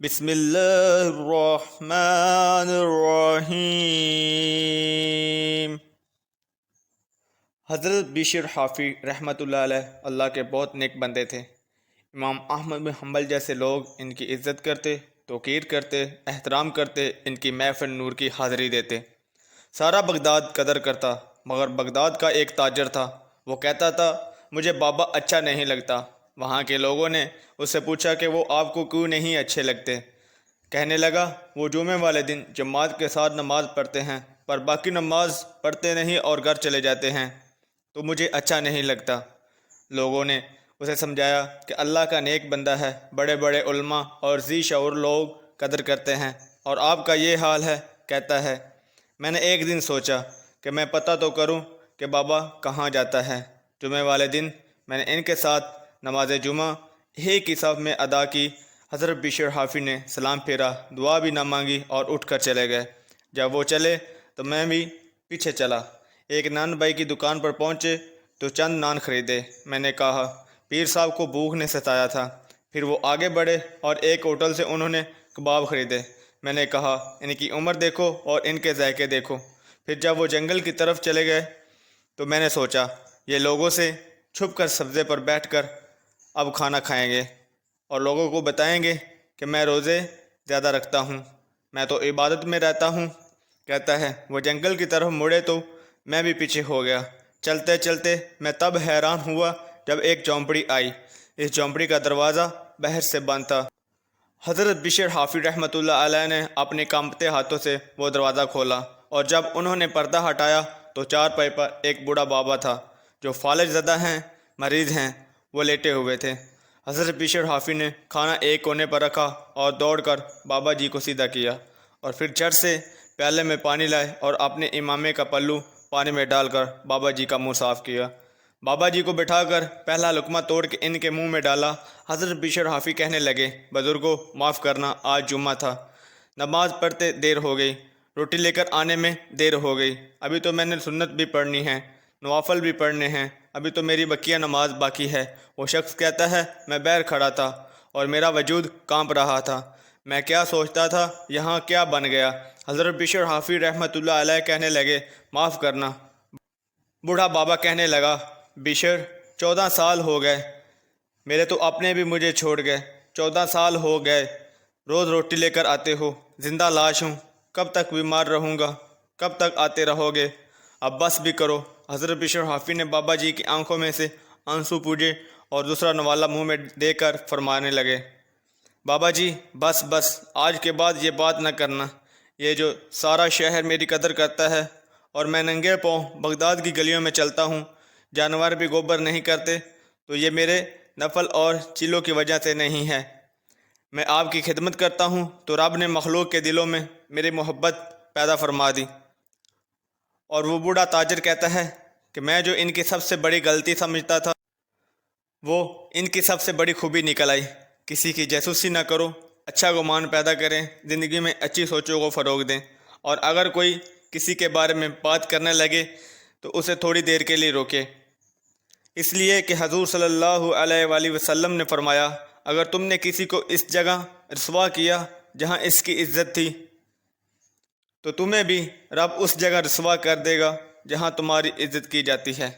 بسم اللہ الرحمن الرحیم۔ حضرت بشر حافی رحمۃ اللہ علیہ اللہ کے بہت نیک بندے تھے۔ امام احمد بن حنبل جیسے لوگ ان کی عزت کرتے، توقیر کرتے، احترام کرتے، ان کی محفل نور کی حاضری دیتے۔ سارا بغداد قدر کرتا، مگر بغداد کا ایک تاجر تھا، وہ کہتا تھا مجھے بابا اچھا نہیں لگتا۔ وہاں کے لوگوں نے اس سے پوچھا کہ وہ آپ کو کیوں نہیں اچھے لگتے؟ کہنے لگا وہ جمعے والے دن جماعت کے ساتھ نماز پڑھتے ہیں، پر باقی نماز پڑھتے نہیں اور گھر چلے جاتے ہیں، تو مجھے اچھا نہیں لگتا۔ لوگوں نے اسے سمجھایا کہ اللہ کا نیک بندہ ہے، بڑے بڑے علماء اور ذی شعور لوگ قدر کرتے ہیں، اور آپ کا یہ حال ہے۔ کہتا ہے میں نے ایک دن سوچا کہ میں پتہ تو کروں کہ بابا کہاں جاتا ہے۔ جمعے والے دن میں نے ان کے ساتھ نماز جمعہ ایک ہی صف میں ادا کی۔ حضرت بشر حافی نے سلام پھیرا، دعا بھی نہ مانگی اور اٹھ کر چلے گئے۔ جب وہ چلے تو میں بھی پیچھے چلا۔ ایک نان بھائی کی دکان پر پہنچے تو چند نان خریدے۔ میں نے کہا پیر صاحب کو بھوک نے ستایا تھا۔ پھر وہ آگے بڑھے اور ایک ہوٹل سے انہوں نے کباب خریدے۔ میں نے کہا ان کی عمر دیکھو اور ان کے ذائقے دیکھو۔ پھر جب وہ جنگل کی طرف چلے گئے تو میں نے سوچا یہ لوگوں سے چھپ کر سبزے پر بیٹھ کر اب کھانا کھائیں گے اور لوگوں کو بتائیں گے کہ میں روزے زیادہ رکھتا ہوں، میں تو عبادت میں رہتا ہوں۔ کہتا ہے وہ جنگل کی طرف مڑے تو میں بھی پیچھے ہو گیا۔ چلتے چلتے میں تب حیران ہوا جب ایک جھونپڑی آئی۔ اس جھونپڑی کا دروازہ باہر سے بند تھا۔ حضرت بشر حافی رحمۃ اللہ علیہ نے اپنے کانپتے ہاتھوں سے وہ دروازہ کھولا، اور جب انہوں نے پردہ ہٹایا تو چارپائی پر ایک بوڑھا بابا تھا جو فالج زدہ ہیں، مریض ہیں، وہ لیٹے ہوئے تھے۔ حضرت بشر حافی نے کھانا ایک کونے پر رکھا اور دوڑ کر بابا جی کو سیدھا کیا، اور پھر جھٹ سے پیالے میں پانی لائے اور اپنے امامے کا پلو پانی میں ڈال کر بابا جی کا منہ صاف کیا۔ بابا جی کو بٹھا کر پہلا لقمہ توڑ کے ان کے منہ میں ڈالا۔ حضرت بشر حافی کہنے لگے بزرگوں معاف کرنا، آج جمعہ تھا، نماز پڑھتے دیر ہو گئی، روٹی لے کر آنے میں دیر ہو گئی، ابھی تو میں نے سنت بھی پڑھنی ہے، نوافل بھی پڑھنے ہیں، ابھی تو میری بقیہ نماز باقی ہے۔ وہ شخص کہتا ہے میں باہر کھڑا تھا اور میرا وجود کانپ رہا تھا، میں کیا سوچتا تھا، یہاں کیا بن گیا۔ حضرت بشر حافی رحمۃ اللہ علیہ کہنے لگے معاف کرنا۔ بوڑھا بابا کہنے لگا بشر 14 سال ہو گئے، میرے تو اپنے بھی مجھے چھوڑ گئے، 14 سال ہو گئے روز روٹی لے کر آتے ہو، زندہ لاش ہوں، کب تک بیمار رہوں گا، کب تک آتے رہو گے، اب بس بھی کرو۔ حضرت بشر حافی نے بابا جی کی آنکھوں میں سے آنسو پوجے اور دوسرا نوالا منہ میں دے کر فرمانے لگے بابا جی بس بس، آج کے بعد یہ بات نہ کرنا، یہ جو سارا شہر میری قدر کرتا ہے اور میں ننگے پاؤں بغداد کی گلیوں میں چلتا ہوں، جانور بھی گوبر نہیں کرتے، تو یہ میرے نفل اور چیلوں کی وجہ سے نہیں ہے۔ میں آپ کی خدمت کرتا ہوں تو رب نے مخلوق کے دلوں میں میری محبت پیدا فرما دی۔ اور وہ بوڑھا تاجر کہتا ہے کہ میں جو ان کی سب سے بڑی غلطی سمجھتا تھا وہ ان کی سب سے بڑی خوبی نکل آئی۔ کسی کی جاسوسی نہ کرو، اچھا گمان پیدا کریں، زندگی میں اچھی سوچوں کو فروغ دیں، اور اگر کوئی کسی کے بارے میں بات کرنے لگے تو اسے تھوڑی دیر کے لیے روکے، اس لیے کہ حضور صلی اللہ علیہ وآلہ وسلم نے فرمایا اگر تم نے کسی کو اس جگہ رسوا کیا جہاں اس کی عزت تھی تو تمہیں بھی رب اس جگہ رسوا کر دے گا جہاں تمہاری عزت کی جاتی ہے۔